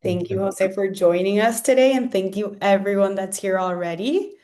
Thank you, Jose, for joining us today, and thank you everyone that's here already.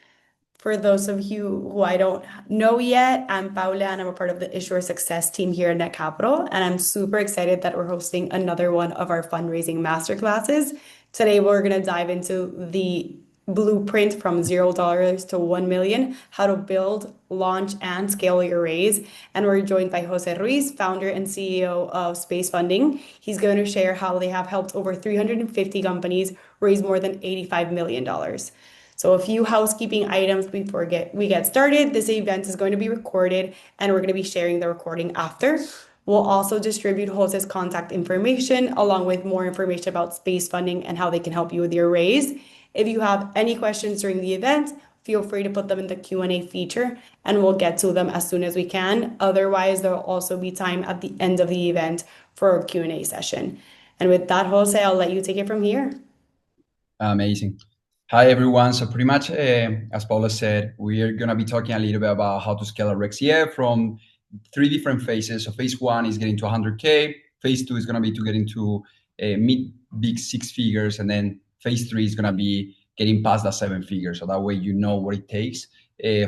For those of you who I don't know yet, I'm Paula and I'm a part of the Issuer Success team here at Netcapital, and I'm super excited that we're hosting another one of our fundraising masterclasses. Today, we're going to dive into the blueprint from $0 to 1 million, how to build, launch, and scale your raise. And we're joined by Jose Ruiz, founder and CEO of Space Funding. He's going to share how they have helped over 350 companies raise more than $85 million. So a few housekeeping items before we get started. This event is going to be recorded and we're going to be sharing the recording after. We'll also distribute Jose's contact information along with more information about Space Funding and how they can help you with your raise. If you have any questions during the event, feel free to put them in the Q&A feature and we'll get to them as soon as we can. Otherwise, there'll also be time at the end of the event for a Q&A session. And with that, Jose, I'll let you take it from here. Amazing. Hi, everyone. So pretty much, as Paula said, we are going to be talking a little bit about how to scale a Reg CF from 3 different phases. So phase 1 is getting to 100K. Phase 2 is going to be to get into mid-big 6 figures. And then phase 3 is going to be getting past that 7 figures. So that way you know what it takes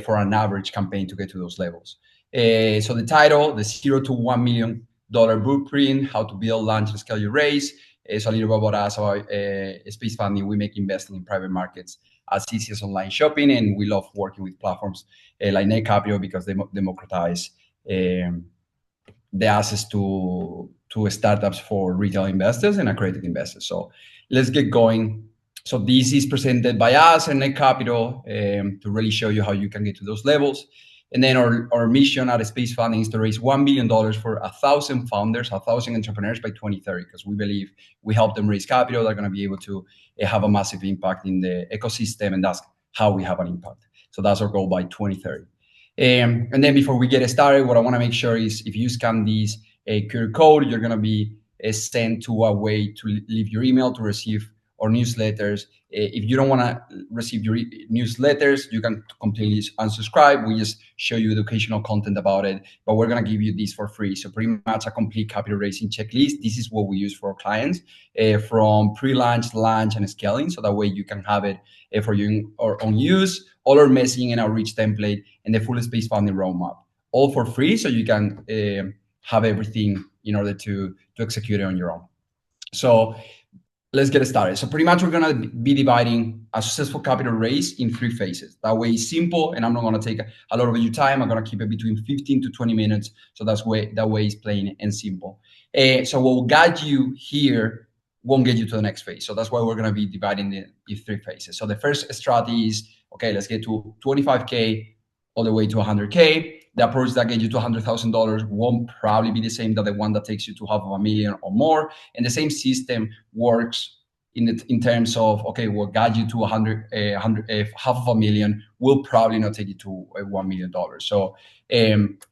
for an average campaign to get to those levels. So the title, the $0 to $1 million blueprint, how to build, launch, and scale your raise. So a little bit about us, about Space Funding. We make investing in private markets as easy as online shopping, and we love working with platforms like Netcapital because they democratize the access to startups for retail investors and accredited investors. So let's get going. So this is presented by us and Netcapital to really show you how you can get to those levels. And then our mission at Space Funding is to raise $1 billion for 1,000 founders, 1,000 entrepreneurs by 2030, because we believe we help them raise capital. They're going to be able to have a massive impact in the ecosystem, and that's how we have an impact. So that's our goal by 2030. And then before we get started, what I want to make sure is if you scan this QR code, you're going to be sent to a way to leave your email to receive our newsletters. If you don't want to receive your newsletters, you can completely unsubscribe. We just show you educational content about it, but we're going to give you this for free. So pretty much a complete capital raising checklist. This is what we use for our clients from pre-launch, launch, and scaling. So that way you can have it for your own use, all our messaging and outreach template, and the full Space Funding roadmap, all for free. So you can have everything in order to execute it on your own. So let's get started. So pretty much we're going to be dividing a successful capital raise in 3 phases. That way it's simple, and I'm not going to take a lot of your time. I'm going to keep it between 15 to 20 minutes. So that way it's plain and simple. So what will guide you here won't get you to the next phase. So that's why we're going to be dividing it in 3 phases. So the first strategy is, okay, let's get to 25K all the way to 100K. The approach that gets you to $100,000 won't probably be the same that the one that takes you to $500,000 or more. And the same system works in terms of, okay, what got you to $500,000 will probably not take you to $1 million. So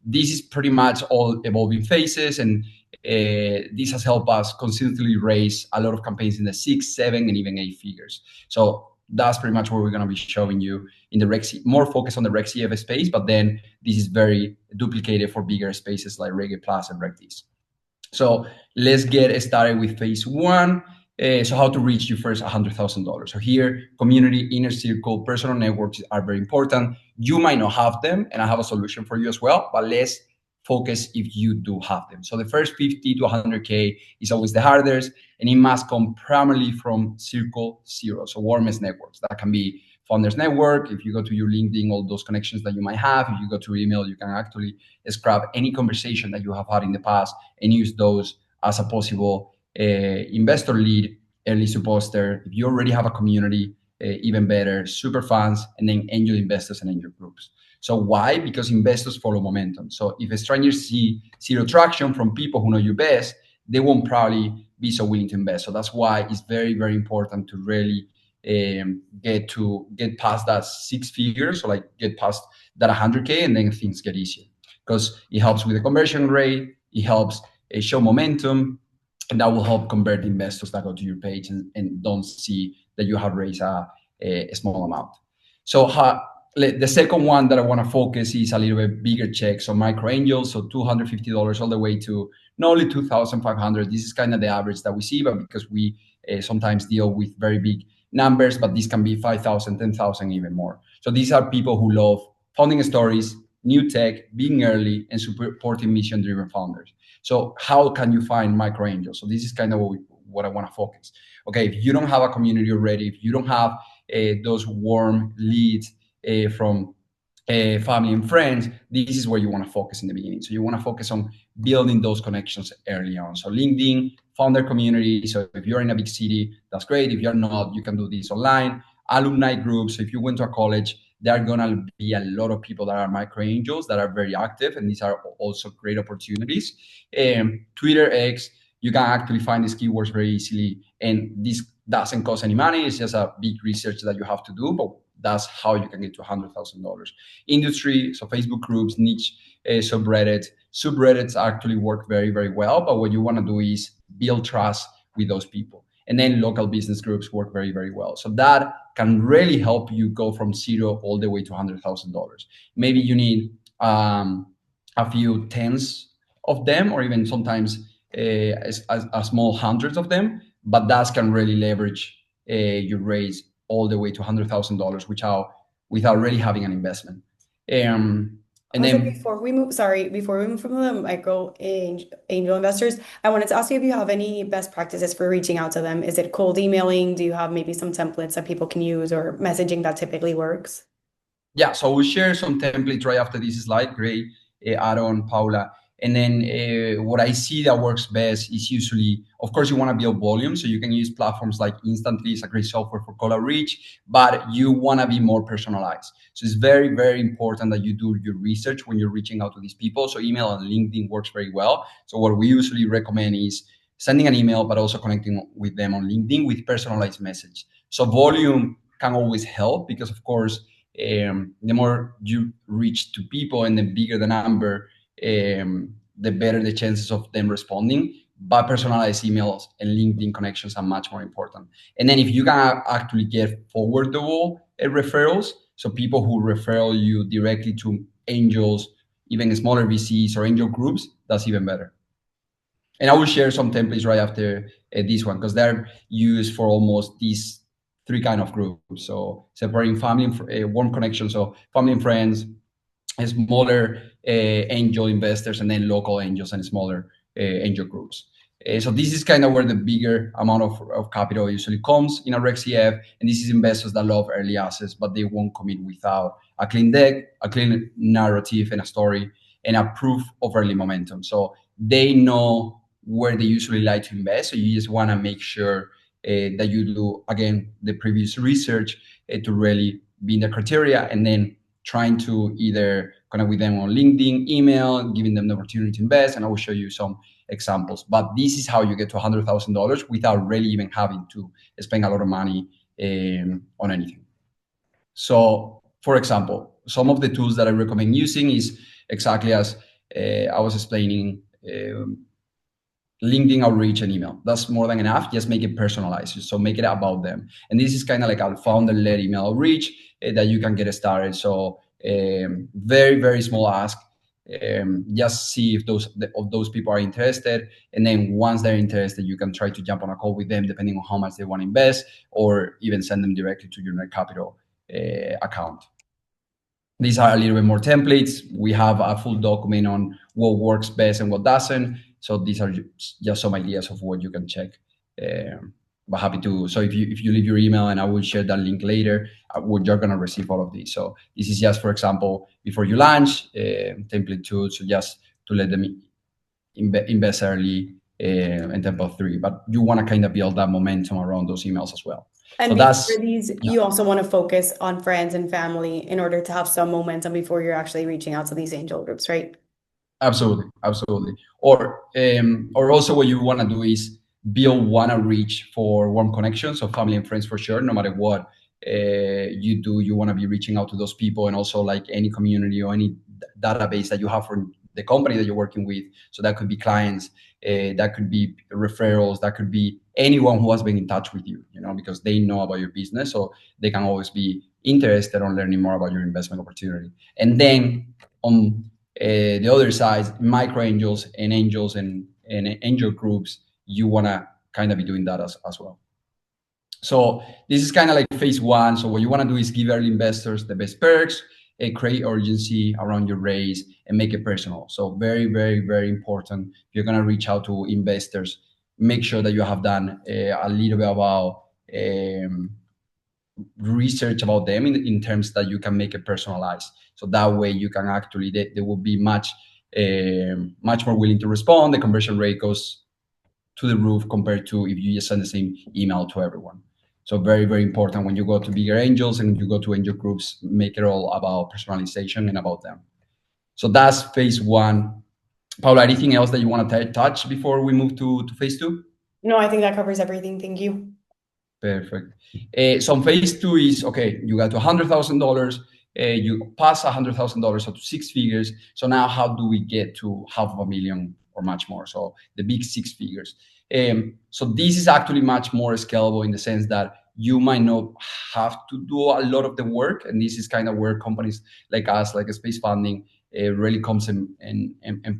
this is pretty much all evolving phases, and this has helped us consistently raise a lot of campaigns in the 6, 7, and even 8 figures. So that's pretty much what we're going to be showing you in the Reg CF, more focus on the Reg CF space, but then this is very duplicated for bigger spaces like Reg Plus and Reg Ds. So let's get started with phase 1. So how to reach you first $100,000. So here, community, inner circle, personal networks are very important. You might not have them, and I have a solution for you as well, but let's focus if you do have them. So the first 50 to 100K is always the hardest, and it must come primarily from circle 0, so warmest networks. That can be Founders Network. If you go to your LinkedIn, all those connections that you might have. If you go to email, you can actually scrap any conversation that you have had in the past and use those as a possible investor lead, early supporter. If you already have a community, even better, super fans, and then angel investors and angel groups. So why? Because investors follow momentum. So if strangers see 0 traction from people who know you best, they won't probably be so willing to invest. So that's why it's very, very important to really get past that 6 figures, so like get past that 100K, and then things get easier because it helps with the conversion rate. It helps show momentum, and that will help convert investors that go to your page and don't see that you have raised a small amount. So the second one that I want to focus is a little bit bigger check. So micro angels, so $250 all the way to not only $2,500. This is kind of the average that we see, but because we sometimes deal with very big numbers, but this can be 5,000, 10,000, even more. So these are people who love founding stories, new tech, being early, and supporting mission-driven founders. So how can you find micro angels? So this is kind of what I want to focus. Okay, if you don't have a community already, if you don't have those warm leads from family and friends, this is where you want to focus in the beginning. So you want to focus on building those connections early on. So LinkedIn, founder community. So if you're in a big city, that's great. If you're not, you can do this online. Alumni groups. So if you went to a college, there are going to be a lot of people that are micro angels that are very active, and these are also great opportunities. Twitter X, you can actually find these keywords very easily, and this doesn't cost any money. It's just a big research that you have to do, but that's how you can get to $100,000. Industry, so Facebook groups, niche subreddits. Subreddits actually work very, very well, but what you want to do is build trust with those people. And then local business groups work very, very well. So that can really help you go from zero all the way to $100,000. Maybe you need a few tens of them, or even sometimes a small hundreds of them, but that can really leverage your raise all the way to $100,000 without really having an investment. And Also, then before we move from the angel investors, I wanted to ask you if you have any best practices for reaching out to them. Is it cold emailing? Do you have maybe some templates that people can use, or messaging that typically works? yeah, so we'll share some templates right after this slide. Great, Aaron, Paula. And then what I see that works best is usually, of course, you want to build volume. So you can use platforms like Instantly. It's a great software for cold outreach, but you want to be more personalized. So it's very, very important that you do your research when you're reaching out to these people. So email and LinkedIn works very well. So what we usually recommend is sending an email, but also connecting with them on LinkedIn with personalized message. So volume can always help because, of course, the more you reach to people and the bigger the number, the better the chances of them responding. But personalized emails and LinkedIn connections are much more important. And then if you can actually get forwardable referrals, so people who refer you directly to angels, even smaller VCs or angel groups, that's even better. And I will share some templates right after this one because they're used for almost these three kind of groups. So separating family and warm connections, so family and friends, smaller angel investors, and then local angels and smaller angel groups. So this is kind of where the bigger amount of capital usually comes in a Reg CF, and this is investors that love early assets, but they won't commit without a clean deck, a clean narrative, and a story, and a proof of early momentum. So they know where they usually like to invest. So you just want to make sure that you do, again, the previous research to really be in the criteria, and then trying to either connect with them on LinkedIn, email, giving them the opportunity to invest. And I will show you some examples. But this is how you get to $100,000 without really even having to spend a lot of money on anything. So, for example, some of the tools that I recommend using is exactly as I was explaining, LinkedIn outreach and email. That's more than enough. Just make it personalized. So make it about them. And this is kind of like a founder-led email outreach that you can get started. So very, very small ask. Just see if those people are interested. And then once they're interested, you can try to jump on a call with them depending on how much they want to invest, or even send them directly to your Netcapital account. These are a little bit more templates. We have a full document on what works best and what doesn't. So these are just some ideas of what you can check. But happy to. So if you leave your email, and I will share that link later, you're gonna receive all of these. So this is just, for example, before you launch, template 2. So just to let them invest early in template 3. But you want to kind of build that momentum around those emails as well. And So before that's these, you also want to focus on friends and family in order to have some momentum before you're actually reaching out to these angel groups, right? absolutely, absolutely. Or also what you want to do is build one outreach for warm connections, so family and friends for sure. No matter what you do, you want to be reaching out to those people, and also like any community or any database that you have for the company that you're working with. So that could be clients, that could be referrals, that could be anyone who has been in touch with you, because they know about your business, so they can always be interested on learning more about your investment opportunity. And then on the other side, micro angels and angels and angel groups, you want to kind of be doing that as well. So this is kind of like phase one. So what you want to do is give early investors the best perks, create urgency around your raise, and make it personal. So very, very, very important. If you're going to reach out to investors, make sure that you have done a little bit about research about them in terms that you can make it personalized. So that way you can actually, they will be much more willing to respond. The conversion rate goes to the roof compared to if you just send the same email to everyone. So very, very important when you go to bigger angels and you go to angel groups, make it all about personalization and about them. So that's phase one. Paula, anything else that you want to touch before we move to phase two? No, I think that covers everything. Thank you. Perfect. So phase two is, okay, you got to $100,000, you pass $100,000 up to six figures. So now how do we get to $500,000 or much more? So the big six figures. So this is actually much more scalable in the sense that you might not have to do a lot of the work. And this is kind of where companies like us, like a Space Funding, really comes in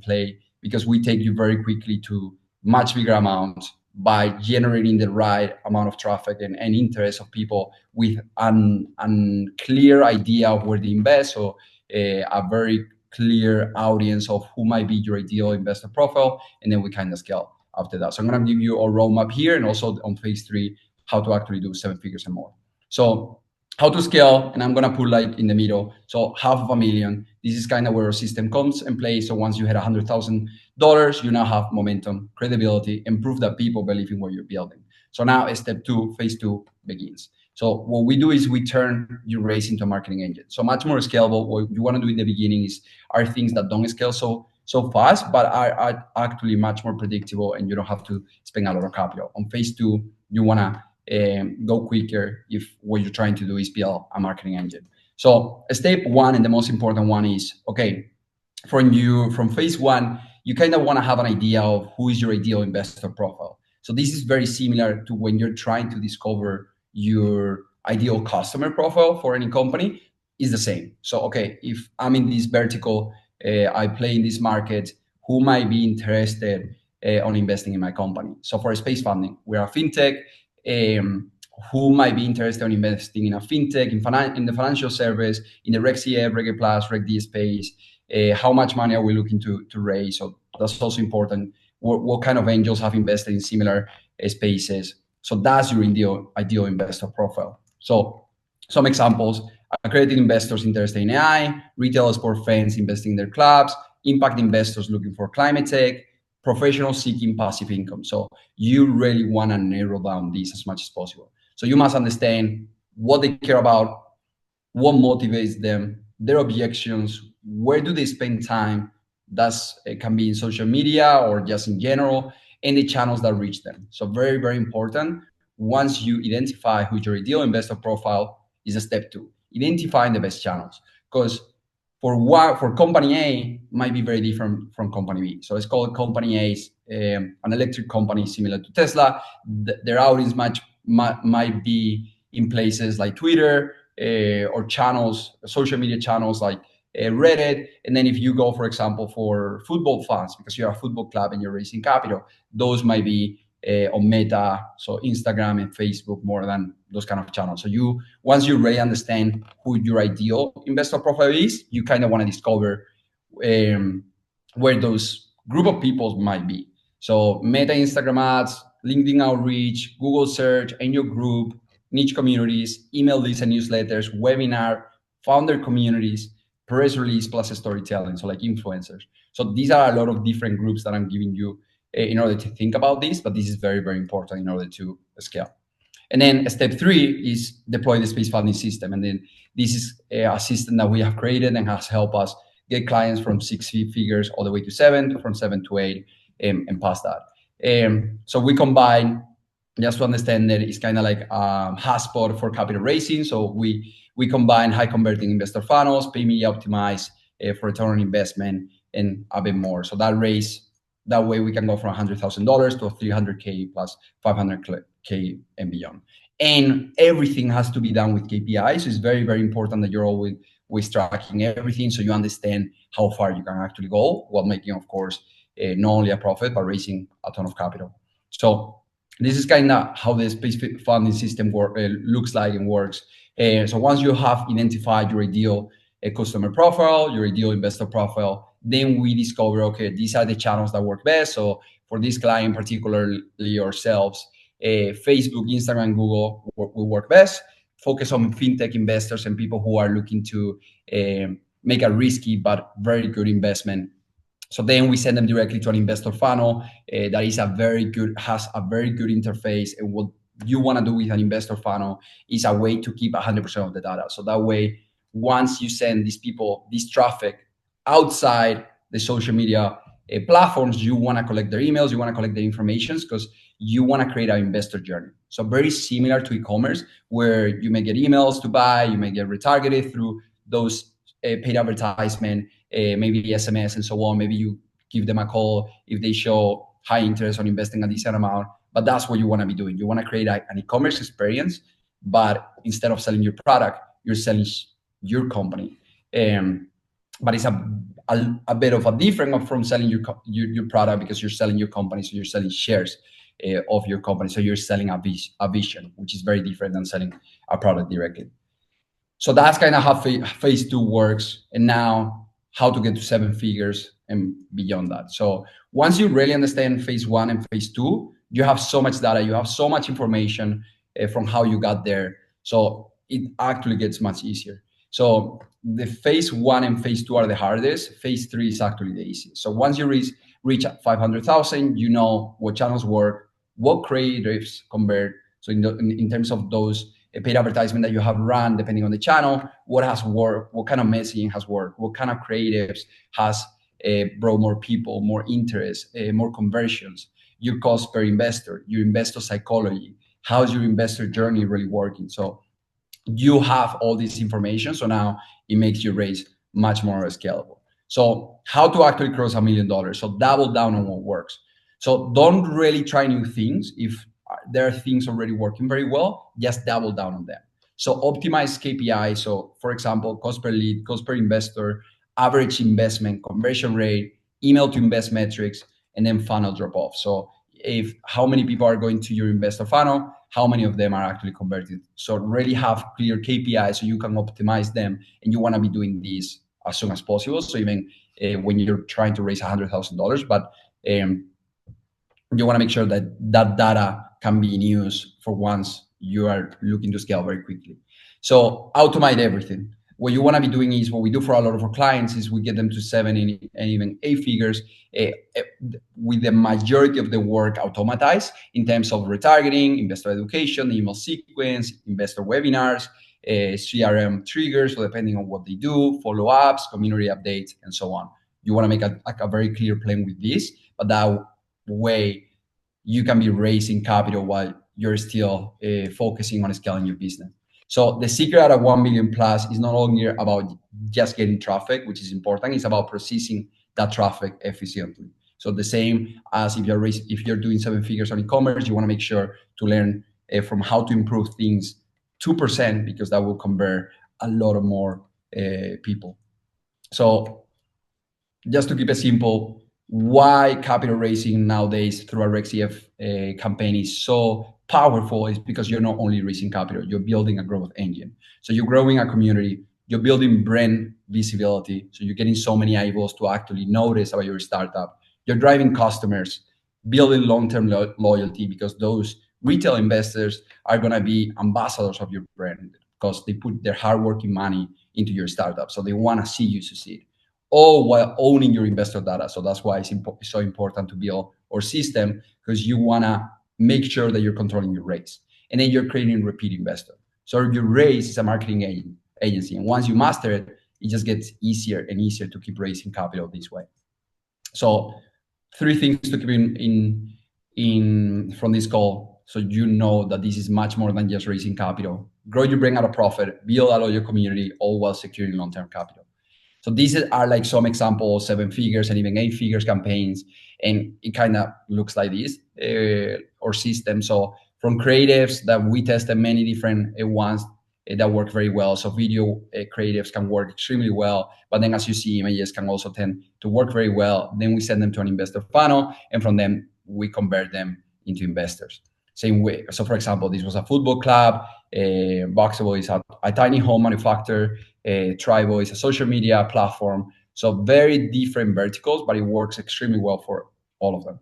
play, because we take you very quickly to much bigger amounts by generating the right amount of traffic and interest of people with an clear idea of where to invest. So a very clear audience of who might be your ideal investor profile, and then we kind of scale after that. So I'm going to give you a roadmap here, and also on phase three, how to actually do seven figures and more. So how to scale, and I'm going to put like in the middle. So $500,000, this is kind of where our system comes in place. So once you hit $100,000, you now have momentum, credibility, and proof that people believe in what you're building. So now step two, phase two begins. So what we do is we turn your raise into a marketing engine. So much more scalable. What you want to do in the beginning are things that don't scale so fast, but are actually much more predictable, and you don't have to spend a lot of capital. On phase two, you want to go quicker if what you're trying to do is build a marketing engine. So step one, and the most important one, is, okay, from phase one, you kind of want to have an idea of who is your ideal investor profile. So this is very similar to when you're trying to discover your ideal customer profile for any company. Is the same. So, okay, if I'm in this vertical, I play in this market, who might be interested on investing in my company? So for Space Funding, we're a fintech. Who might be interested in investing in a fintech, in the financial service, in the Reg CF, Reg Plus, Reg D space? How much money are we looking to raise? So that's also important. What kind of angels have invested in similar spaces? So that's your ideal investor profile. So some examples: accredited investors interested in AI, retail sport fans investing in their clubs, impact investors looking for climate tech, professionals seeking passive income. So you really want to narrow down this as much as possible. So you must understand what they care about, what motivates them, their objections, where do they spend time. It can be in social media or just in general, and the channels that reach them. So very, very important. Once you identify who your ideal investor profile is, a step two, identifying the best channels. Because for company A might be very different from company B. So it's called company A is an electric company similar to Tesla. Their audience might be in places like Twitter, or channels, social media channels like Reddit. And then if you go, for example, for football fans, because you're a football club and you're raising capital, those might be on Meta, so Instagram and Facebook, more than those kind of channels. So once you really understand who your ideal investor profile is, you kind of want to discover where those group of people might be. So Meta, Instagram ads, LinkedIn outreach, Google search, angel group, niche communities, email lists and newsletters, webinar, founder communities, press release plus storytelling, so like influencers. So these are a lot of different groups that I'm giving you in order to think about this, but this is very, very important in order to scale. And then step three is deploy the Space Funding system. And then this is a system that we have created and has helped us get clients from six figures all the way to seven, from 7 to 8, and past that. So we combine, just to understand that it's kind of like a hotspot for capital raising. So we combine high converting investor funnels, pay me optimize for return on investment, and a bit more. So that way we can go from $100,000 to $300K plus $500K and beyond. And everything has to be done with KPIs. So it's very, very important that you're always tracking everything, so you understand how far you can actually go while making, of course, not only a profit, but raising a ton of capital. So This is kind of how the space funding system looks like and works. So once you have identified your ideal customer profile, your ideal investor profile, then we discover, okay, these are the channels that work best. So for this client, particularly ourselves, Facebook, Instagram, Google will work best. Focus on fintech investors and people who are looking to make a risky but very good investment. So then we send them directly to an investor funnel that is has a very good interface. And what you want to do with an investor funnel is a way to keep 100% of the data. So that way, once you send these people this traffic outside the social media platforms, you want to collect their emails, you want to collect their information because you want to create an investor journey. So very similar to e-commerce, where you may get emails to buy, you may get retargeted through those paid advertisement, maybe SMS and so on. Maybe you give them a call if they show high interest on investing a decent amount. But that's what you want to be doing. You want to create an e-commerce experience, but instead of selling your product, you're selling your company. But it's a bit of a different from selling your product, because you're selling your company, so you're selling shares of your company. So you're selling a vision, which is very different than selling a product directly. So that's kind of how phase two works. And now how to get to 7 figures and beyond that. So once you really understand phase one and phase two, you have so much data, you have so much information from how you got there. So it actually gets much easier. So the phase one and phase two are the hardest. Phase three is actually the easiest. So once you reach 500,000, you know what channels work, what creatives convert. So in terms of those paid advertisement that you have run, depending on the channel, what has worked, what kind of messaging has worked, what kind of creatives has brought more people, more interest, more conversions, your cost per investor, your investor psychology, how's your investor journey really working. So you have all this information. So now it makes your raise much more scalable. So how to actually cross $1 million? So double down on what works. So don't really try new things. If there are things already working very well, just double down on them. So optimize KPI. So for example, cost per lead, cost per investor, average investment, conversion rate, email to invest metrics, and then funnel drop off. So if how many people are going to your investor funnel, how many of them are actually converted. So really have clear KPIs so you can optimize them, and you want to be doing this as soon as possible. So even when you're trying to raise $100,000, but you want to make sure that that data can be in use for once you are looking to scale very quickly. So automate everything. What you want to be doing is what we do for a lot of our clients is we get them to 7 and even 8 figures with the majority of the work automatized in terms of retargeting, investor education, email sequence, investor webinars, CRM triggers, so depending on what they do, follow-ups, community updates, and so on. You want to make a very clear plan with this, but that way you can be raising capital while you're still focusing on scaling your business. So the secret at a 1 million plus is not only about just getting traffic, which is important, it's about processing that traffic efficiently. So the same as if you're doing 7 figures on e-commerce, you want to make sure to learn from how to improve things 2%, because that will convert a lot of more people. So just to keep it simple, why capital raising nowadays through a Reg CF campaign is so powerful is because you're not only raising capital, you're building a growth engine. So you're growing a community, you're building brand visibility. So you're getting so many eyeballs to actually notice about your startup. You're driving customers, building long-term loyalty, because those retail investors are going to be ambassadors of your brand because they put their hardworking money into your startup. So they want to see you succeed, all while owning your investor data. So that's why it's so important to build our system, because you want to make sure that you're controlling your raise. And then you're creating repeat investor. So your raise is a marketing agency. And once you master it, it just gets easier and easier to keep raising capital this way. So 3 things to keep in from this call, so you know that this is much more than just raising capital. Grow your brand at a profit, build a loyal community, all while securing long-term capital. So these are like some examples, 7 figures and even 8 figures campaigns. And it kind of looks like this, or system. So from creatives that we tested many different ones that work very well. So video creatives can work extremely well, but then as you see, images can also tend to work very well. Then we send them to an investor funnel, and from them, we convert them into investors. same way. So for example, this was a football club, Boxable is a tiny home manufacturer, Tribo is a social media platform. So very different verticals, but it works extremely well for all of them.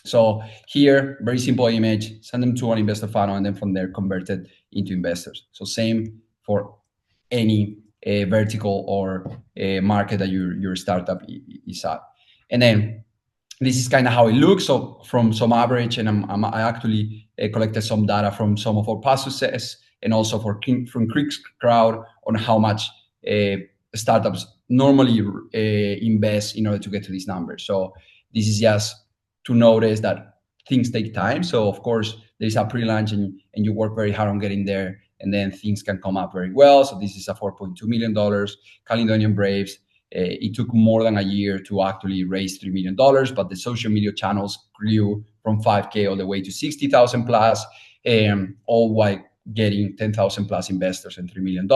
So here, very simple image, send them to an investor funnel, and then from there convert it into investors. So same for any vertical or market that your startup is at. And then this is kind of how it looks. So from some average, and I actually collected some data from some of our past success, and also from Creek's crowd on how much startups normally invest in order to get to these numbers. So this is just to notice that things take time. So of course there's a pre-launch and you work very hard on getting there, and then things can come up very well. So this is a $4.2 million Caledonian Braves. It took more than a year to actually raise $3 million, but the social media channels grew from 5K all the way to 60,000 plus, all while getting 10,000 plus investors and $3 million.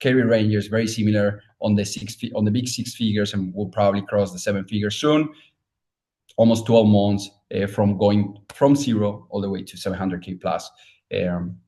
Carry Rangers, very similar on the big six figures, and will probably cross the seven figures soon. Almost 12 months from going from zero all the way to 700K plus. And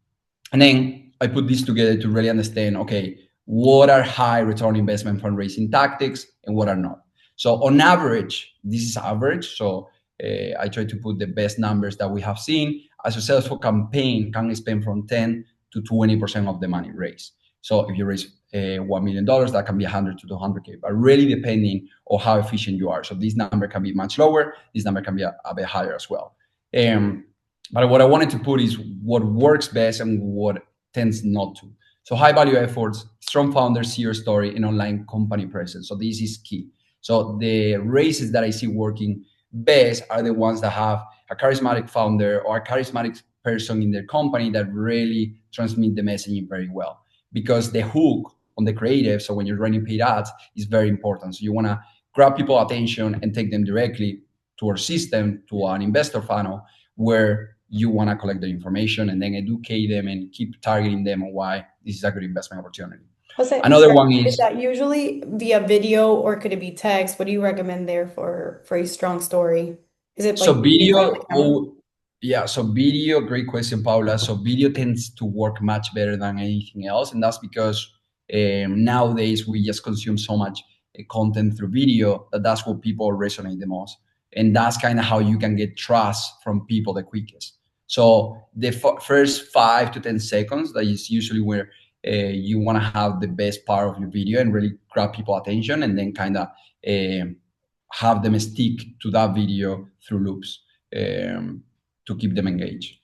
then I put this together to really understand, okay, what are high return investment fundraising tactics and what are not. So on average, this is average. So I try to put the best numbers that we have seen. A successful campaign can spend from 10 to 20% of the money raised. So if you raise $1 million, that can be 100 to 200K, but really depending on how efficient you are. So this number can be much lower. This number can be a bit higher as well. But what I wanted to put is what works best and what tends not to. So high value efforts, strong founders, CEO story, and online company presence. So this is key. So the raises that I see working best are the ones that have a charismatic founder or a charismatic person in their company that really transmit the messaging very well. Because the hook on the creative, so when you're running paid ads, is very important. So you want to grab people's attention and take them directly to our system, to an investor funnel, where you want to collect the information and then educate them and keep targeting them on why this is a good investment opportunity. Jose, Another one is that usually via video or could it be text? What do you recommend there for a strong story? Is it so like in front of video. the camera? Yeah, so video, great question, Paula. So video tends to work much better than anything else, and that's because nowadays we just consume so much content through video that's what people resonate the most, and that's kind of how you can get trust from people the quickest. So the first 5 to 10 seconds, that is usually where you want to have the best part of your video and really grab people attention, and then kind of have them stick to that video through loops. To keep them engaged.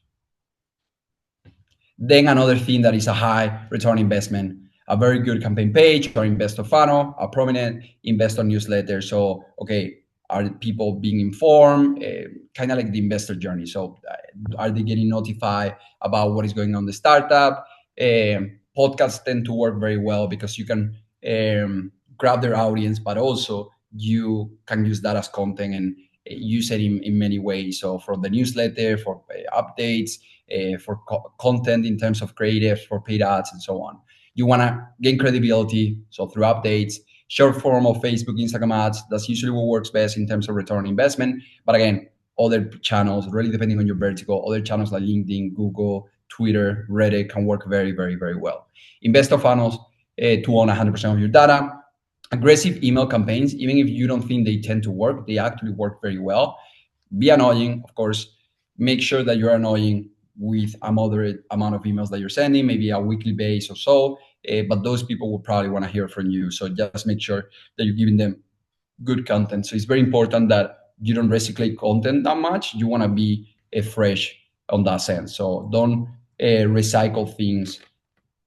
Then another thing that is a high return investment, a very good campaign page or investor funnel, a prominent investor newsletter. So, okay, are people being informed? Kind of like the investor journey. So are they getting notified about what is going on in the startup? Podcasts tend to work very well because you can grab their audience, but also you can use that as content and use it in many ways. So for the newsletter, for updates, for content in terms of creative, for paid ads, and so on. You want to gain credibility. So through updates, short form of Facebook, Instagram ads, that's usually what works best in terms of return on investment. But again, other channels, really depending on your vertical, other channels like LinkedIn, Google, Twitter, Reddit can work very, very, very well. Investor funnels to own 100% of your data. Aggressive email campaigns, even if you don't think they tend to work, they actually work very well. Be annoying, of course. Make sure that you're annoying with a moderate amount of emails that you're sending, maybe a weekly base or so. But those people will probably want to hear from you. So just make sure that you're giving them good content. So it's very important that you don't recycle content that much. You want to be fresh on that sense. So don't recycle things.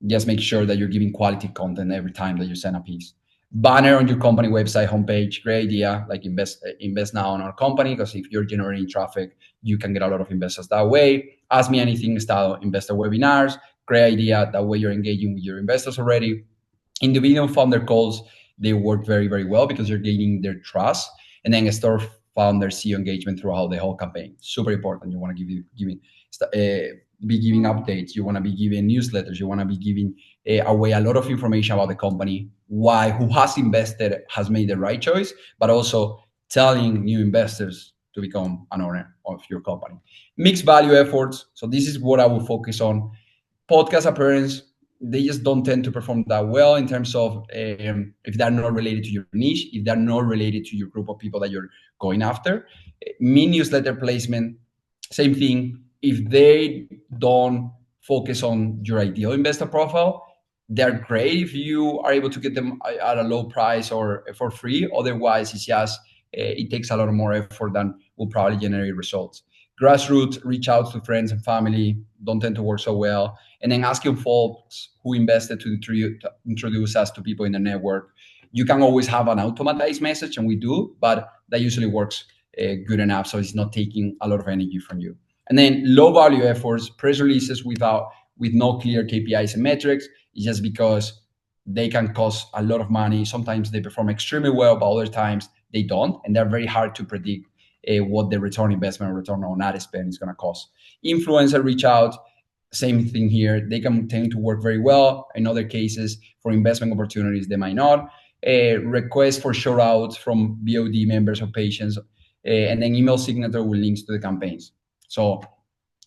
Just make sure that you're giving quality content every time that you send a piece. Banner on your company website homepage, great idea. Like invest now in our company, because if you're generating traffic, you can get a lot of investors that way. Ask me anything style investor webinars, great idea. That way you're engaging with your investors already. Individual founder calls, they work very, very well because you're gaining their trust. And then a store founder CEO engagement throughout the whole campaign. Super important. You want to be giving updates. You want to be giving newsletters. You want to be giving away a lot of information about the company, why, who has invested, has made the right choice, but also telling new investors to become an owner of your company. Mixed value efforts. So this is what I will focus on. Podcast appearance, they just don't tend to perform that well in terms of if they're not related to your niche, if they're not related to your group of people that you're going after. Me newsletter placement, same thing. If they don't focus on your ideal investor profile, they're great if you are able to get them at a low price or for free. Otherwise, it's just it takes a lot more effort than will probably generate results. Grassroots, reach out to friends and family, don't tend to work so well. And then asking folks who invested to introduce us to people in the network. You can always have an automatized message, and we do, but that usually works good enough, so it's not taking a lot of energy from you. And then low value efforts, press releases with no clear KPIs and metrics. It's just because they can cost a lot of money. Sometimes they perform extremely well, but other times they don't, and they're very hard to predict what the return investment or return on ad spend is going to cost. Influencer reach out, same thing here. They can tend to work very well. In other cases, for investment opportunities, they might not. Request for shout outs from BOD members or patients, and then email signature with links to the campaigns. So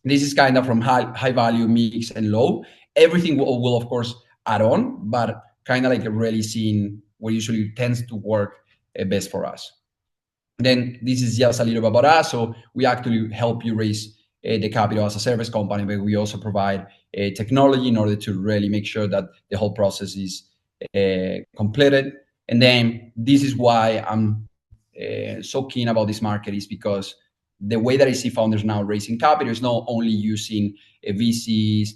this is kind of from high value, mix, and low. Everything will of course add on, but kind of like really seeing what usually tends to work best for us. Then this is just a little bit about us. So we actually help you raise the capital as a service company, but we also provide technology in order to really make sure that the whole process is completed. And then this is why I'm so keen about this market, is because the way that I see founders now raising capital is not only using VCs,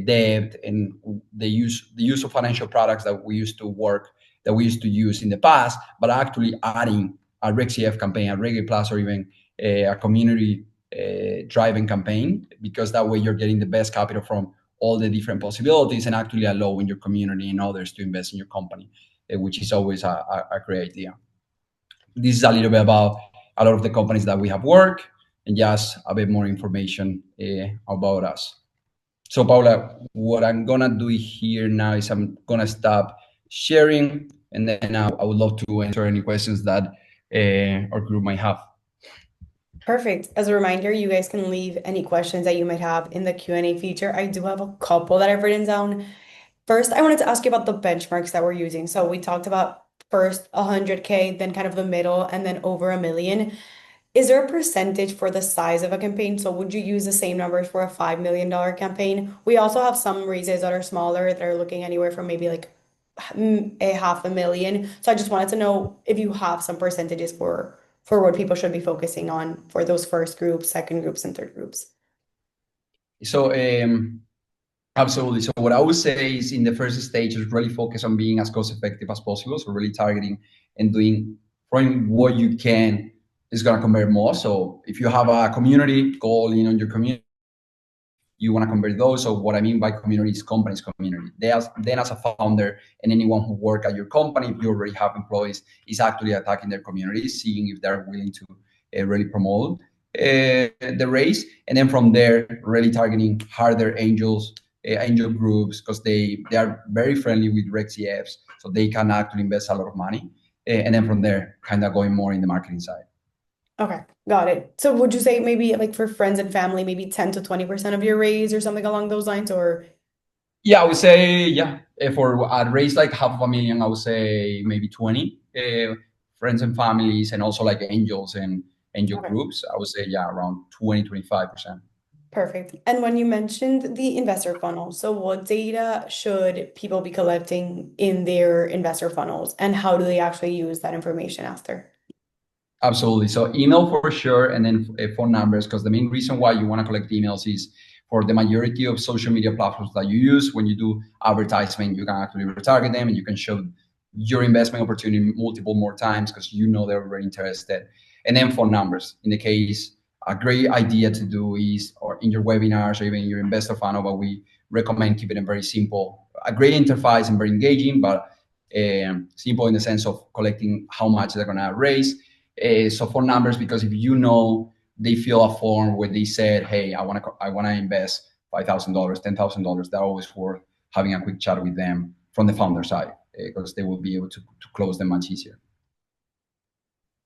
debt, and the use of financial products that we used to use in the past, but actually adding a Reg CF campaign, a Reg Plus, or even a community driving campaign, because that way you're getting the best capital from all the different possibilities and actually allowing your community and others to invest in your company, which is always a great idea. This is a little bit about a lot of the companies that we have worked and just a bit more information about us. So Paula, what I'm gonna do here now is I'm gonna stop sharing, and then I would love to answer any questions that our group might have. Perfect. As a reminder, you guys can leave any questions that you might have in the Q&A feature. I do have a couple that I've written down. First, I wanted to ask you about the benchmarks that we're using. So we talked about first 100K, then kind of the middle, and then over $1 million. Is there a percentage for the size of a campaign? So would you use the same numbers for a $5 million campaign? We also have some raises that are smaller that are looking anywhere from maybe like a $500,000. So I just wanted to know if you have some percentages for what people should be focusing on for those first groups, second groups, and third groups. So absolutely. So what I would say is in the first stage is really focus on being as cost effective as possible. So really targeting and from what you can is going to convert more. So if you have a community, go all in on your community. You want to convert those. So what I mean by community is company's community. Then as a founder and anyone who work at your company, if you already have employees, is actually attacking their community, seeing if they're willing to really promote the raise. And then from there, really targeting harder angel groups, because they are very friendly with Reg CFs, so they can actually invest a lot of money. And then from there, kind of going more in the marketing side. Okay, got it. So would you say maybe like for friends and family, maybe 10 to 20% of your raise or something along those lines, or? Yeah, I would say, yeah, for a raise like $500,000, I would say maybe 20 friends and families, and also like angels and angel groups. I would say, yeah, around 20-25%. Perfect. And when you mentioned the investor funnel, so what data should people be collecting in their investor funnels, and how do they actually use that information after? Absolutely. So email for sure, and then phone numbers, because the main reason why you want to collect emails is for the majority of social media platforms that you use. When you do advertisement, you can actually retarget them, and you can show your investment opportunity multiple more times because you know they're very interested. And then phone numbers. In the case, a great idea to do is, or in your webinars or even in your investor funnel, but we recommend keeping it very simple. A great interface and very engaging, but simple in the sense of collecting how much they're going to raise. So phone numbers, because if you know they fill a form where they said, hey, I want to invest $5,000, $10,000, they're always worth having a quick chat with them from the founder side, because they will be able to close them much easier.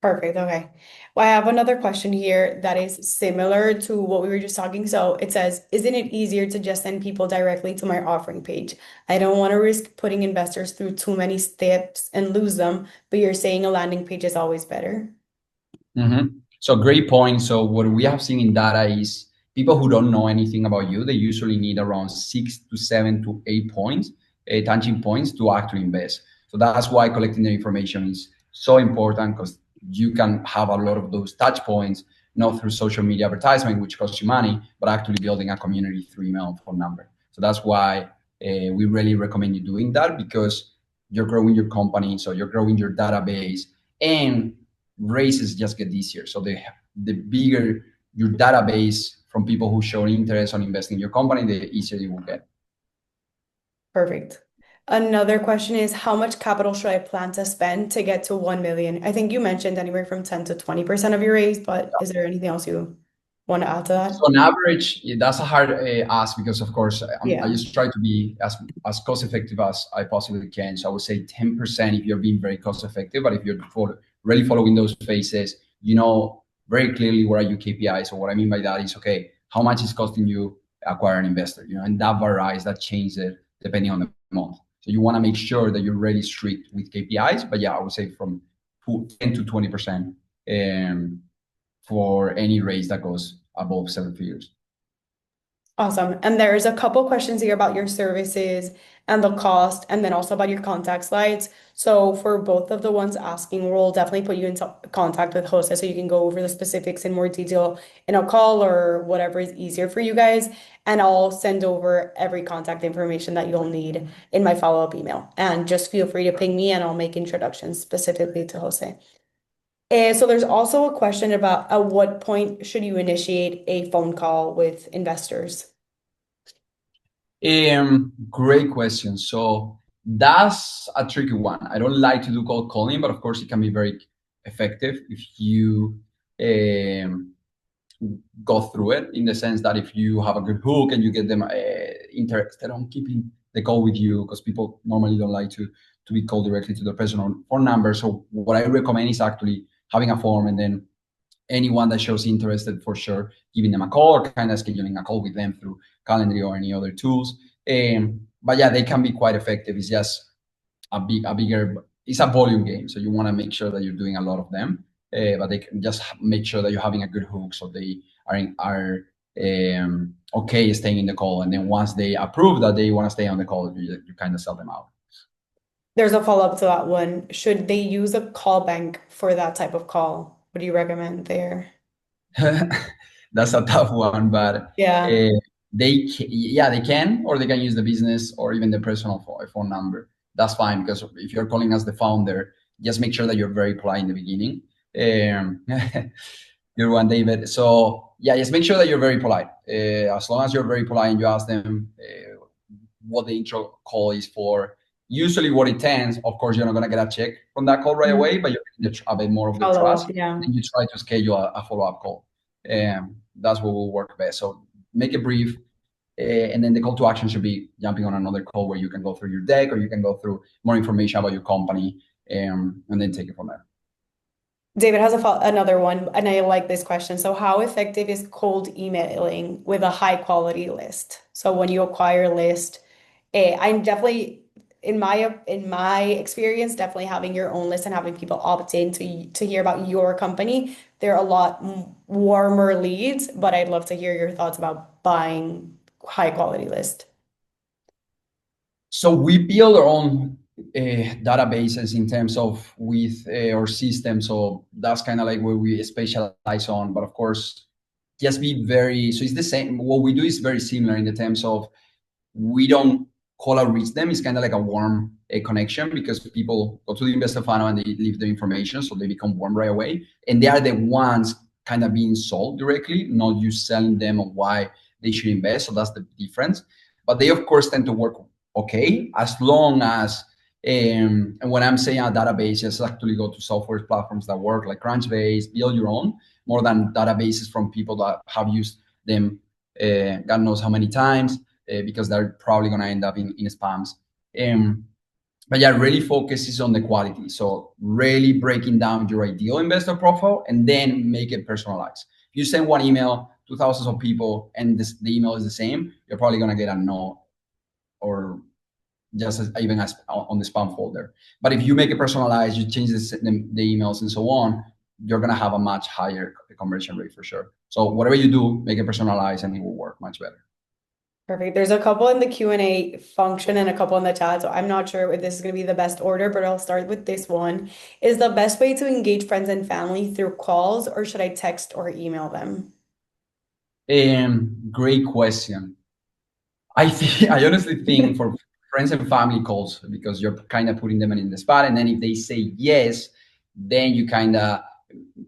Perfect. Okay. Well, I have another question here that is similar to what we were just talking. So it says, isn't it easier to just send people directly to my offering page? I don't want to risk putting investors through too many steps and lose them, but you're saying a landing page is always better. So great point. So what we have seen in data is people who don't know anything about you, they usually need around 6 to 7 to 8 points, tangent points to actually invest. So that's why collecting the information is so important because you can have a lot of those touch points, not through social media advertisement, which costs you money, but actually building a community through email and phone number. So that's why we really recommend you doing that because you're growing your company, so you're growing your database, and races just get easier. So the bigger your database from people who show interest on investing in your company, the easier you will get. Perfect. Another question is, how much capital should I plan to spend to get to 1 million? I think you mentioned anywhere from 10 to 20% of your raise, but is there anything else you want to add to that? So on average, that's a hard ask because, of course, I Yeah. just try to be as cost effective as I possibly can. So I would say 10% if you're being very cost effective, but if you're really following those phases, you know very clearly what are your KPIs. So what I mean by that is, okay, how much is costing you acquire an investor? And that varies, that changes depending on the month. So you want to make sure that you're really strict with KPIs. But yeah, I would say from 10 to 20%. For any raise that goes above 7 figures. Awesome. And there's a couple questions here about your services and the cost, and then also about your contact slides. So for both of the ones asking, we'll definitely put you into contact with Jose so you can go over the specifics in more detail in a call or whatever is easier for you guys. And I'll send over every contact information that you'll need in my follow-up email. And just feel free to ping me and I'll make introductions specifically to Jose. And so there's also a question about at what point should you initiate a phone call with investors? Great question. So that's a tricky one. I don't like to do cold calling, but of course it can be very effective if you um, go through it in the sense that if you have a good hook and you get them interested on keeping the call with you, because people normally don't like to be called directly to their personal phone number. So what I recommend is actually having a form, and then anyone that shows interested, for sure, giving them a call or kind of scheduling a call with them through Calendly or any other tools. But yeah, they can be quite effective. It's just it's a volume game. So you want to make sure that you're doing a lot of them, but they can just make sure that you're having a good hook so they are okay staying in the call. And then once they approve that they want to stay on the call, you kind of sell them out. There's a follow-up to that one. Should they use a call bank for that type of call? What do you recommend there? That's a tough one, but Yeah. they can, or they can use the business or even the personal phone number. That's fine, because if you're calling as the founder, just make sure that you're very polite in the beginning. Um, Good one, David. So yeah, just make sure that you're very polite. As long as you're very polite and you ask them what the intro call is for, usually what it tends, of course, you're not going to get a check from that call right Mhm. away, but you're getting a bit more of the Follow-up, trust. yeah. And you try to schedule a follow-up call. That's what will work best. So make it brief. And then the call to action should be jumping on another call where you can go through your deck or you can go through more information about your company, and then take it from there. David has another one, and I like this question. So, how effective is cold emailing with a high quality list? So, when you acquire a list, I'm definitely in my experience, definitely having your own list and having people opt in to hear about your company. They're a lot warmer leads, but I'd love to hear your thoughts about buying high quality list. So we build our own databases in terms of with our system. So that's kind of like where we specialize on. But of course, just be very. So it's the same. What we do is very similar in the terms of we don't call out reach them. It's kind of like a warm connection because people go to the investor funnel and they leave the information, so they become warm right away, and they are the ones kind of being sold directly, not you selling them on why they should invest. So that's the difference. But they of course tend to work okay as long as and when I'm saying a database, just actually go to software platforms that work like Crunchbase, build your own more than databases from people that have used them God knows how many times because they're probably going to end up in spams. Um, But yeah, really focuses on the quality. So really breaking down your ideal investor profile and then make it personalized. If you send one email to thousands of people and the email is the same, you're probably gonna get a no or just even as on the spam folder. But if you make it personalized, you change the emails and so on, you're gonna have a much higher conversion rate for sure. So whatever you do, make it personalized and it will work much better. Perfect. There's a couple in the Q&A function and a couple in the chat, so I'm not sure if this is going to be the best order, but I'll start with this one. Is the best way to engage friends and family through calls, or should I text or email them? Great question. I honestly think for friends and family calls, because you're kind of putting them in the spot, and then if they say yes, then you kind of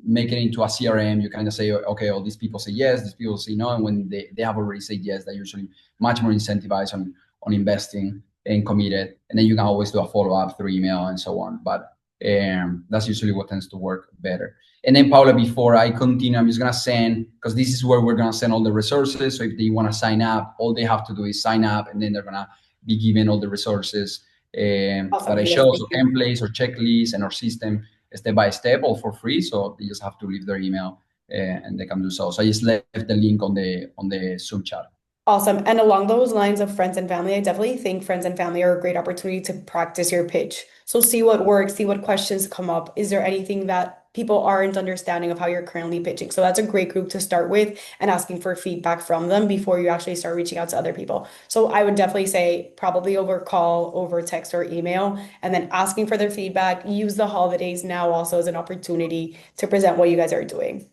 make it into a CRM. You kind of say, okay, all these people say yes, these people say no, and when they have already said yes, they're usually much more incentivized on investing and committed, and then you can always do a follow up through email and so on. But that's usually what tends to work better. And then Paula, before I continue, I'm just gonna send, because this is where we're gonna send all the resources. So if they want to sign up, all they have to do is sign up, and then they're gonna be given all the resources Awesome. that I Yes, show, thank so you. templates or checklists and our system step by step, all for free. So they just have to leave their email and they can do so. So I just left the link on the Zoom chat. Awesome. And along those lines of friends and family, I definitely think friends and family are a great opportunity to practice your pitch. So see what works, see what questions come up. Is there anything that people aren't understanding of how you're currently pitching? So that's a great group to start with and asking for feedback from them before you actually start reaching out to other people. So I would definitely say probably over call, over text or email, and then asking for their feedback. Use the holidays now also as an opportunity to present what you guys are doing.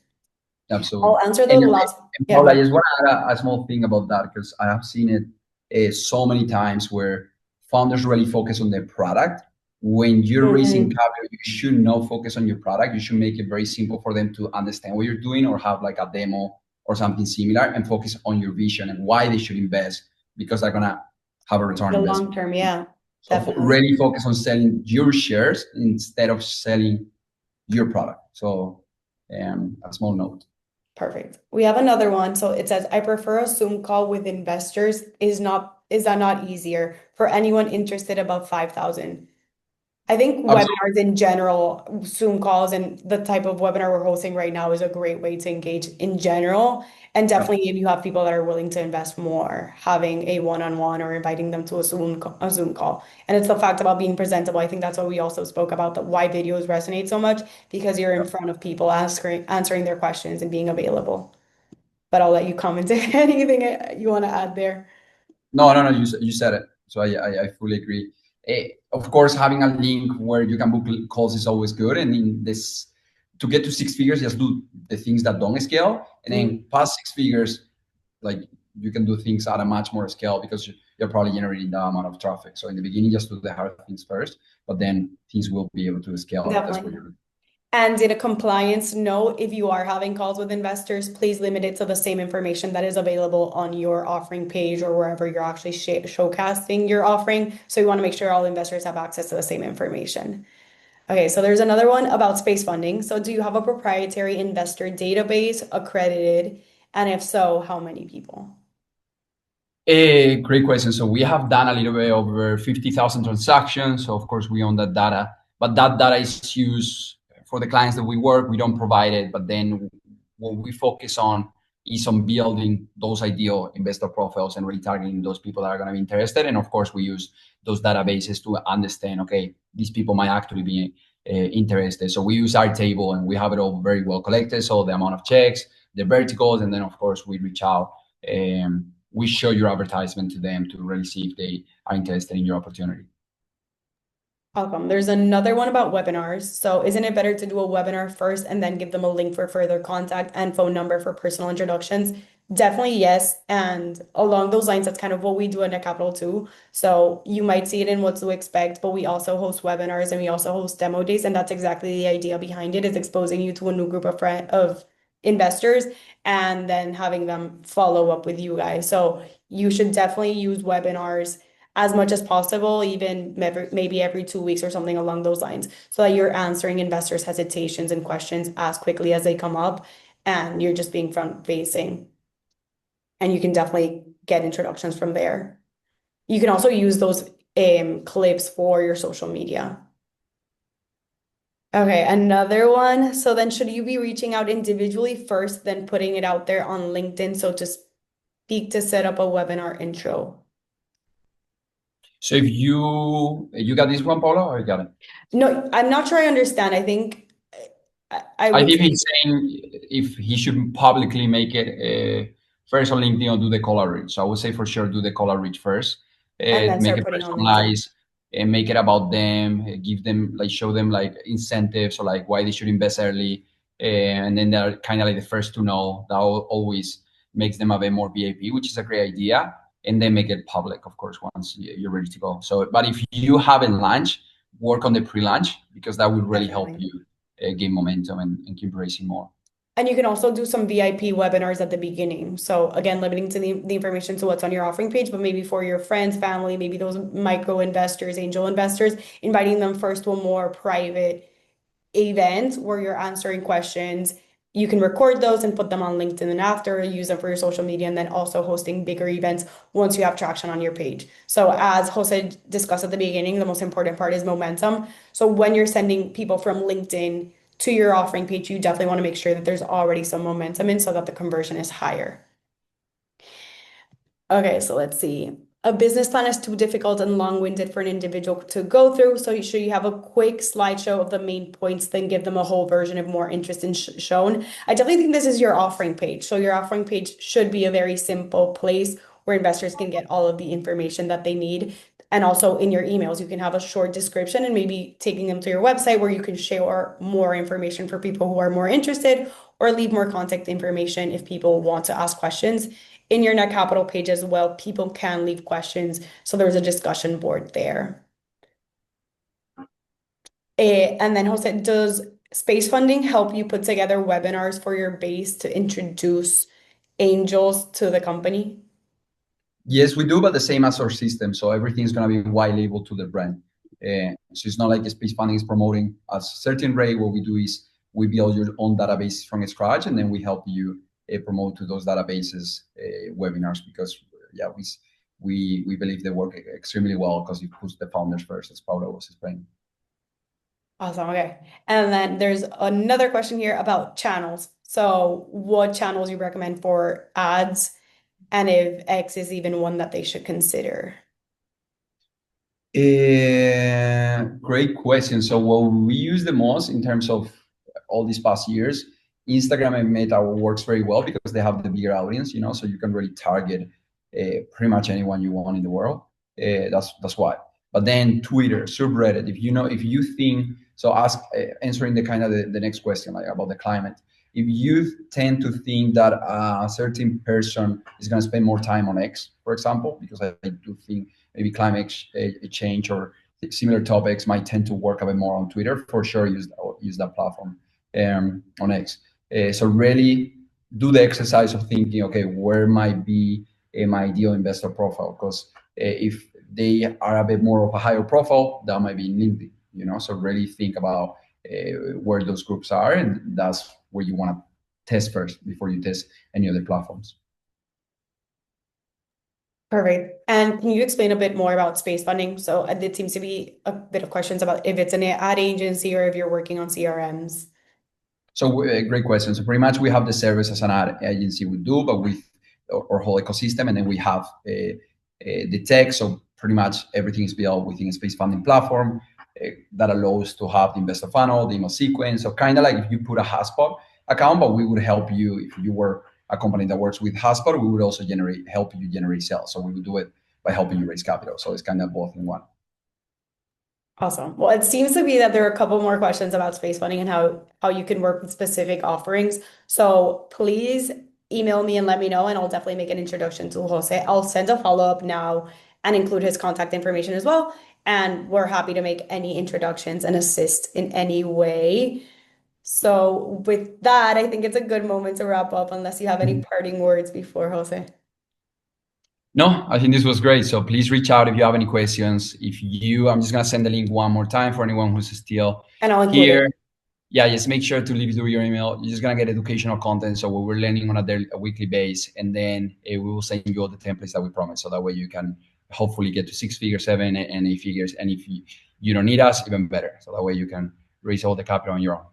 Absolutely. I'll answer the And, last. and Yeah, Paul, go I ahead. just want to add a small thing about that because I have seen it so many times where founders really focus on their product. When you're raising Mhm. capital, you should not focus on your product. You should make it very simple for them to understand what you're doing or have like a demo or something similar and focus on your vision and why they should invest because they're going to have a return on The long investment. term, yeah, So definitely. really focus on selling your shares instead of selling your product. So a small note. Perfect. We have another one. So it says, I prefer a Zoom call with investors. Is that not easier for anyone interested above 5,000? I think Absolutely. webinars in general, Zoom calls and the type of webinar we're hosting right now is a great way to engage in general. And definitely if you have people that are willing to invest more, having a one-on-one or inviting them to a Zoom call. And it's the fact about being presentable. I think that's what we also spoke about, that why videos resonate so much because you're in front of people answering their questions and being available. But I'll let you comment if anything you want to add there. No. You said it. So I fully agree. Of course, having a link where you can book calls is always good. And in this, to get to six figures, just do the things that don't scale. And then past six figures, like you can do things at a much more scale because you're probably generating that amount of traffic. So in the beginning, just do the hard things first, but then things will be able to scale if that's what Definitely. you're doing. And in a compliance note, if you are having calls with investors, please limit it to the same information that is available on your offering page or wherever you're actually showcasing your offering. So you want to make sure all investors have access to the same information. Okay, so there's another one about space funding. So do you have a proprietary investor database accredited? And if so, how many people? Great question. So we have done a little bit over 50,000 transactions. So of course we own that data, but that data is used for the clients that we work. We don't provide it, but then what we focus on is on building those ideal investor profiles and really targeting those people that are going to be interested. And of course we use those databases to understand, okay, these people might actually be interested. So we use our table and we have it all very well collected. So the amount of checks, the verticals, and then of course we reach out. We show your advertisement to them to really see if they are interested in your opportunity. Welcome. There's another one about webinars. So isn't it better to do a webinar first and then give them a link for further contact and phone number for personal introductions? Definitely yes. And along those lines, that's kind of what we do at Netcapital too. So you might see it in what to expect, but we also host webinars and we also host demo days. And that's exactly the idea behind it, is exposing you to a new group of investors and then having them follow up with you guys. So you should definitely use webinars as much as possible, even maybe every 2 weeks or something along those lines, so that you're answering investors' hesitations and questions as quickly as they come up, and you're just being front facing. And you can definitely get introductions from there. You can also use those clips for your social media. Okay, another one. So then should you be reaching out individually first, then putting it out there on LinkedIn? So to speak to set up a webinar intro. So if you got this one, Paula, or you got it? No, I'm not sure I understand. I think I I would think say, he's saying if he should publicly make it first on LinkedIn or do the call outreach. So I would say for sure do the call outreach first, and then make start it putting on LinkedIn. personalized, and make it about them, give them like show them like incentives or like why they should invest early, and then they're kind of like the first to know. That always makes them a bit more VIP, which is a great idea. And then make it public, of course, once you're ready to go. So, but if you haven't launched, work on the pre-launch because that will really help Definitely. you gain momentum and keep raising more. And you can also do some VIP webinars at the beginning. So again, limiting to the information to what's on your offering page, but maybe for your friends, family, maybe those micro investors, angel investors, inviting them first to a more private event where you're answering questions. You can record those and put them on LinkedIn and after use them for your social media and then also hosting bigger events once you have traction on your page. So as Jose discussed at the beginning, the most important part is momentum. So when you're sending people from LinkedIn to your offering page, you definitely want to make sure that there's already some momentum in so that the conversion is higher. Okay, so let's see. A business plan is too difficult and long-winded for an individual to go through. So you should you have a quick slideshow of the main points, then give them a whole version of more interest in shown. I definitely think this is your offering page. So your offering page should be a very simple place where investors can get all of the information that they need. And also in your emails, you can have a short description and maybe taking them to your website where you can share more information for people who are more interested or leave more contact information if people want to ask questions in your Netcapital page as well, people can leave questions. So there's a discussion board there. And then Jose, does space funding help you put together webinars for your base to introduce angels to the company? Yes, we do, but the same as our system. So everything's going to be white labeled to the brand. So it's not like Space Funding is promoting a certain rate. What we do is we build your own database from scratch, and then we help you promote to those databases webinars because yeah, we believe they work extremely well because you push the founders first, as Paula was explaining. Awesome. Okay. And then there's another question here about channels. So what channels you recommend for ads and if X is even one that they should consider? Great question. So what we use the most in terms of all these past years, Instagram and Meta works very well because they have the bigger audience, so you can really target pretty much anyone you want in the world. That's why. But then Twitter, subreddit, if you think, so ask, answering the kind of the next question, like about the climate. If you tend to think that a certain person is going to spend more time on X, for example, because I do think maybe climate change or similar topics might tend to work a bit more on Twitter, for sure use that platform on X. So really do the exercise of thinking, okay, where might be my ideal investor profile? Because if they are a bit more of a higher profile, that might be in LinkedIn, So really think about where those groups are, and that's where you want to test first before you test any other platforms. Perfect. And can you explain a bit more about space funding? So it seems to be a bit of questions about if it's an ad agency or if you're working on CRMs. So great question. So pretty much we have the service as an ad agency would do, but with our whole ecosystem, and then we have the tech. So pretty much everything is built within a space funding platform that allows to have the investor funnel, the email sequence. So kind of like if you put a Hotspot account, but we would help you if you were a company that works with Hotspot, we would also help you generate sales. So we would do it by helping you raise capital. So it's kind of both in one. Awesome. Well, it seems to be that there are a couple more questions about space funding and how you can work with specific offerings. So please email me and let me know, and I'll definitely make an introduction to Jose. I'll send a follow-up now and include his contact information as well. And we're happy to make any introductions and assist in any way. So with that, I think it's a good moment to wrap up unless you have any parting words before Jose. No, I think this was great. So please reach out if you have any questions. I'm just going to send the link one more time for anyone who's still And I'll include here. it. Yeah, just make sure to leave through your email. You're just going to get educational content. So we're learning on a weekly base, and then we will send you all the templates that we promised. So that way you can hopefully get to 6 figures, 7 and 8 figures. And if you don't need us, even better. So that way you can raise all the capital on your own.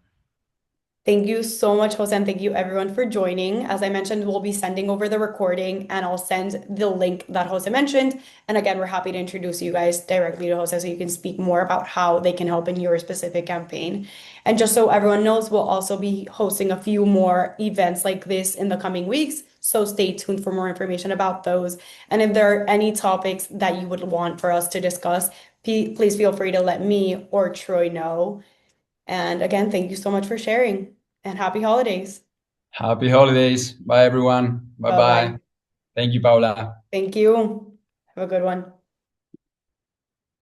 Thank you so much, Jose, and thank you everyone for joining. As I mentioned, we'll be sending over the recording and I'll send the link that Jose mentioned. And again, we're happy to introduce you guys directly to Jose so you can speak more about how they can help in your specific campaign. And just so everyone knows, we'll also be hosting a few more events like this in the coming weeks. So stay tuned for more information about those. And if there are any topics that you would want for us to discuss, please feel free to let me or Troy know. And again, thank you so much for sharing and happy holidays. Happy holidays. Bye, everyone. Bye Bye bye. bye. Thank you, Paula. Thank you. Have a good one.